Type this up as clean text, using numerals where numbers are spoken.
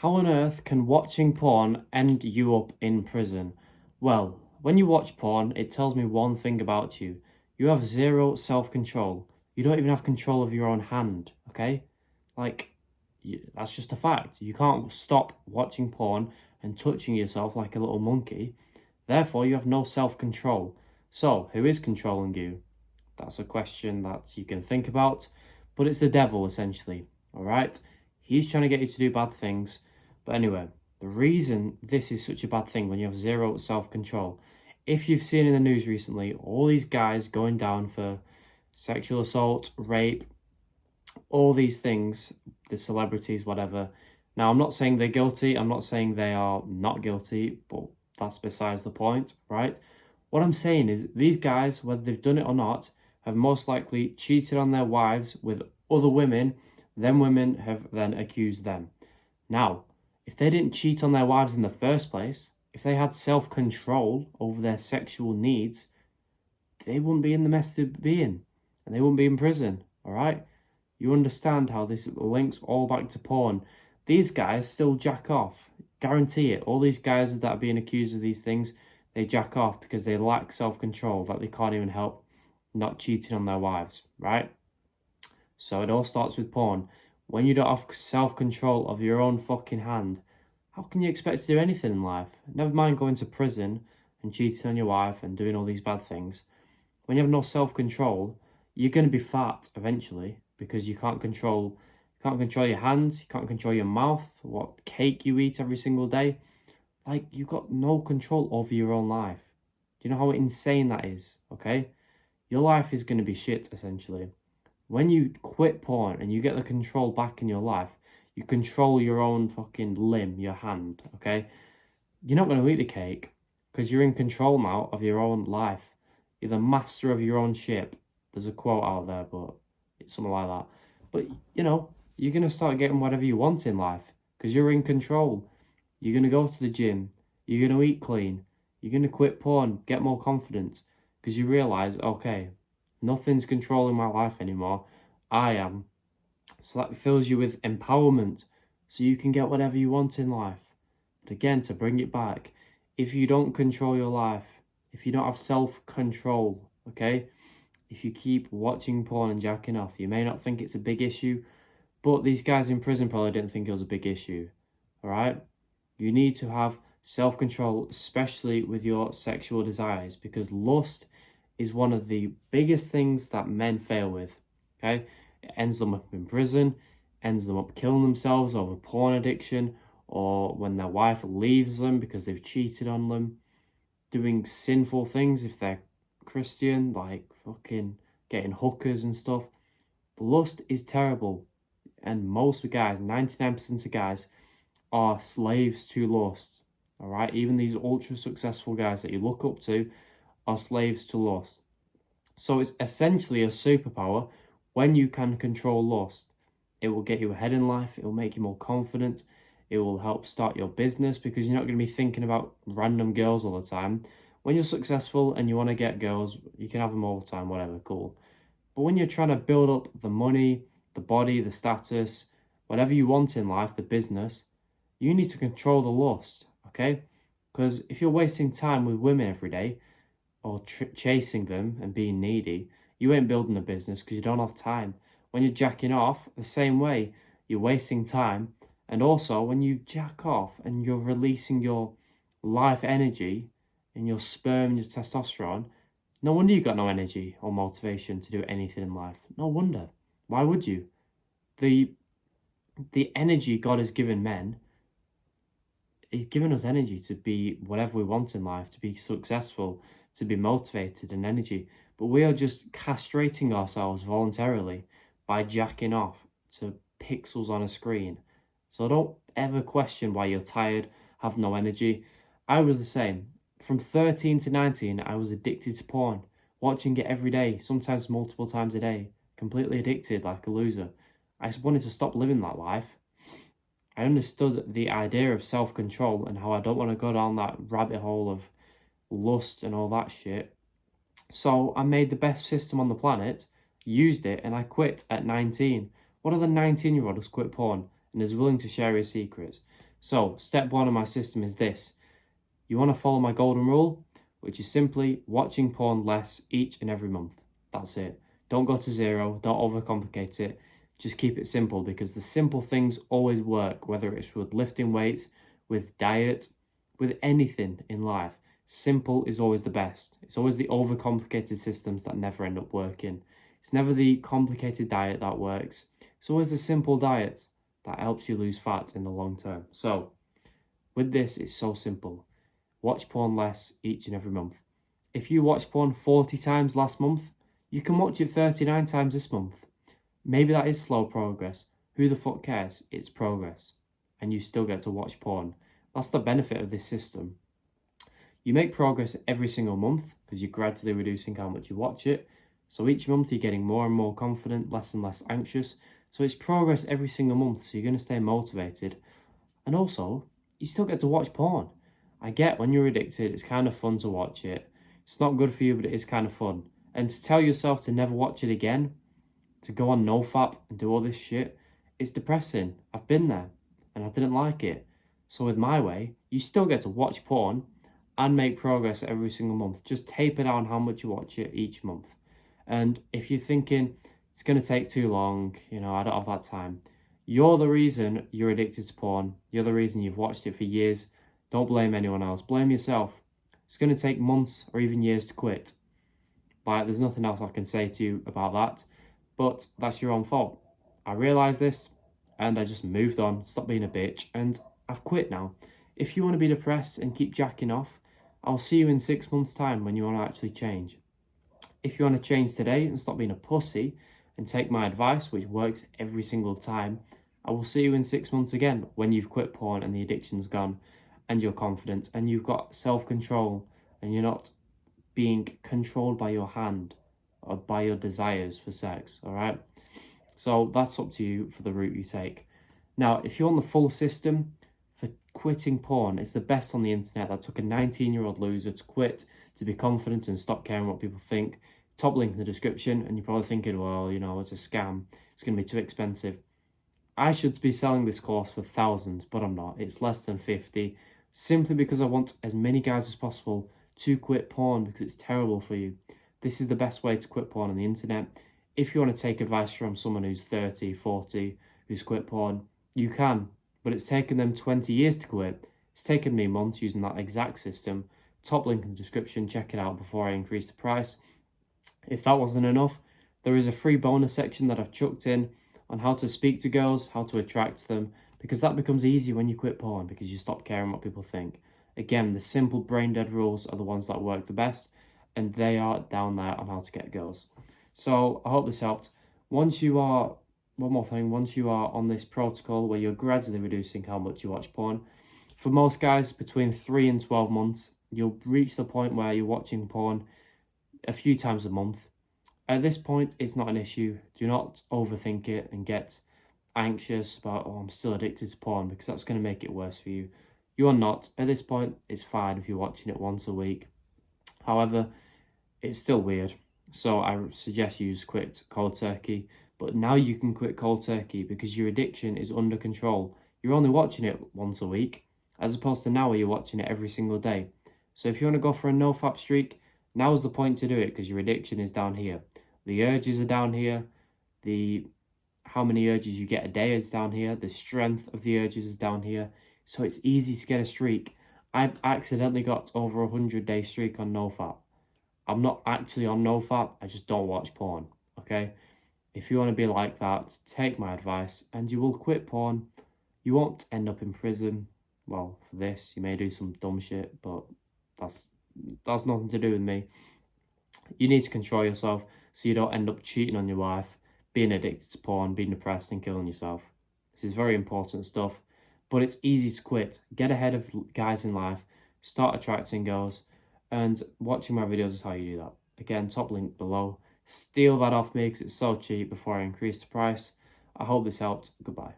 How on earth can watching porn end you up in prison? Well, when you watch porn, it tells me one thing about you. You have zero self control. You don't even have control of your own hand, okay? Like, that's just a fact. You can't stop watching porn and touching yourself like a little monkey. Therefore, you have no self control. So, who is controlling you? That's a question that you can think about, but it's the devil essentially, all right? He's trying to get you to do bad things. But anyway, the reason this is such a bad thing when you have zero self control, if you've seen in the news recently, all these guys going down for sexual assault, rape, all these things, the celebrities, whatever. Now, I'm not saying they're guilty, I'm not saying they are not guilty, but that's besides the point, right? What I'm saying is, these guys, whether they've done it or not, have most likely cheated on their wives with other women, then women have then accused them. Now, if they didn't cheat on their wives in the first place, if they had self control over their sexual needs, they wouldn't be in the mess they'd be in, and they wouldn't be in prison, all right? You understand how this links all back to porn. These guys still jack off. Guarantee it. All these guys that are being accused of these things, they jack off because they lack self-control, that they can't even help not cheating on their wives, right? So it all starts with porn. When you don't have self-control of your own fucking hand, how can you expect to do anything in life? Never mind going to prison and cheating on your wife and doing all these bad things. When you have no self-control, you're going to be fat eventually because you can't control your hands, you can't control your mouth, what cake you eat every single day. Like, you've got no control over your own life. Do you know how insane that is? Okay? Your life is going to be shit, essentially. When you quit porn and you get the control back in your life, you control your own fucking limb, your hand, okay? You're not going to eat the cake because you're in control now of your own life. You're the master of your own ship. There's a quote out there, but it's something like that. But, you're going to start getting whatever you want in life because you're in control. You're going to go to the gym. You're going to eat clean. You're going to quit porn, get more confidence because you realize, okay, nothing's controlling my life anymore. I am. So that fills you with empowerment so you can get whatever you want in life. But again, to bring it back, if you don't control your life, if you don't have self-control, okay, if you keep watching porn and jacking off, you may not think it's a big issue, but these guys in prison probably didn't think it was a big issue, all right? You need to have self-control, especially with your sexual desires, because lust is one of the biggest things that men fail with, okay? It ends them up in prison, ends them up killing themselves over porn addiction, or when their wife leaves them because they've cheated on them, doing sinful things if they're Christian, like fucking getting hookers and stuff. Lust is terrible. And most guys, 99% of guys, are slaves to lust. All right? Even these ultra successful guys that you look up to are slaves to lust. So it's essentially a superpower when you can control lust. It will get you ahead in life. It will make you more confident. It will help start your business because you're not going to be thinking about random girls all the time. When you're successful and you want to get girls, you can have them all the time, whatever, cool. But when you're trying to build up the money, the body, the status, whatever you want in life, the business, you need to control the lust, okay? Because if you're wasting time with women every day or chasing them and being needy, you ain't building a business because you don't have time. When you're jacking off, the same way, you're wasting time. And also, when you jack off and you're releasing your life energy and your sperm and your testosterone, no wonder you've got no energy or motivation to do anything in life. No wonder. Why would you? The energy God has given men, He's given us energy to be whatever we want in life, to be successful, to be motivated and energy. But we are just castrating ourselves voluntarily by jacking off to pixels on a screen. So don't ever question why you're tired, have no energy. I was the same. From 13 to 19, I was addicted to porn, watching it every day, sometimes multiple times a day, completely addicted like a loser. I just wanted to stop living that life. I understood the idea of self-control and how I don't want to go down that rabbit hole of lust and all that shit. So I made the best system on the planet, used it, and I quit at 19. What other 19-year-old has quit porn and is willing to share his secrets? So step one of my system is this. You want to follow my golden rule, which is simply watching porn less each and every month. That's it. Don't go to zero. Don't overcomplicate it. Just keep it simple, because the simple things always work, whether it's with lifting weights, with diet, with anything in life. Simple is always the best. It's always the overcomplicated systems that never end up working. It's never the complicated diet that works. It's always the simple diet that helps you lose fat in the long term. So with this, it's so simple. Watch porn less each and every month. If you watched porn 40 times last month, you can watch it 39 times this month. Maybe that is slow progress. Who the fuck cares? It's progress. And you still get to watch porn. That's the benefit of this system. You make progress every single month because you're gradually reducing how much you watch it. So each month you're getting more and more confident, less and less anxious. So it's progress every single month, so you're going to stay motivated. And also, you still get to watch porn. I get when you're addicted, it's kind of fun to watch it. It's not good for you, but it is kind of fun. And to tell yourself to never watch it again, to go on NoFap and do all this shit, it's depressing. I've been there and I didn't like it. So with my way, you still get to watch porn and make progress every single month. Just taper down how much you watch it each month. And if you're thinking it's going to take too long, I don't have that time, you're the reason you're addicted to porn. You're the reason you've watched it for years. Don't blame anyone else. Blame yourself. It's going to take months or even years to quit. There's nothing else I can say to you about that. But that's your own fault. I realised this and I just moved on, stopped being a bitch, and I've quit now. If you want to be depressed and keep jacking off, I'll see you in 6 months' time when you want to actually change. If you want to change today and stop being a pussy and take my advice, which works every single time, I will see you in 6 months again when you've quit porn and the addiction's gone and you're confident and you've got self-control and you're not being controlled by your hand or by your desires for sex, all right? So that's up to you for the route you take. Now, if you're on the full system for quitting porn, it's the best on the internet. That took a 19-year-old loser to quit, to be confident and stop caring what people think. Top link in the description, and you're probably thinking, well, it's a scam. It's going to be too expensive. I should be selling this course for thousands, but I'm not. It's less than 50, simply because I want as many guys as possible to quit porn because it's terrible for you. This is the best way to quit porn on the internet. If you want to take advice from someone who's 30, 40, who's quit porn, you can. But it's taken them 20 years to quit. It's taken me months using that exact system. Top link in the description. Check it out before I increase the price. If that wasn't enough, there is a free bonus section that I've chucked in on how to speak to girls, how to attract them, because that becomes easy when you quit porn because you stop caring what people think. Again, the simple brain dead rules are the ones that work the best, and they are down there on how to get girls. So I hope this helped. Once you are on this protocol where you're gradually reducing how much you watch porn, for most guys between 3 and 12 months, you'll reach the point where you're watching porn a few times a month. At this point, it's not an issue. Do not overthink it and get anxious about, I'm still addicted to porn, because that's going to make it worse for you. You are not. At this point, it's fine if you're watching it once a week. However, it's still weird. So I suggest you just quit cold turkey. But now you can quit cold turkey because your addiction is under control. You're only watching it once a week, as opposed to now where you're watching it every single day. So if you want to go for a no-fap streak, now's the point to do it, because your addiction is down here. The urges are down here. How many urges you get a day is down here. The strength of the urges is down here. So it's easy to get a streak. I've accidentally got over 100-day streak on NoFap. I'm not actually on NoFap. I just don't watch porn, okay? If you want to be like that, take my advice and you will quit porn. You won't end up in prison. Well, for this, you may do some dumb shit, but that's nothing to do with me. You need to control yourself so you don't end up cheating on your wife, being addicted to porn, being depressed and killing yourself. This is very important stuff, but it's easy to quit. Get ahead of guys in life, start attracting girls, and watching my videos is how you do that. Again, top link below. Steal that off me because it's so cheap before I increase the price. I hope this helped. Goodbye.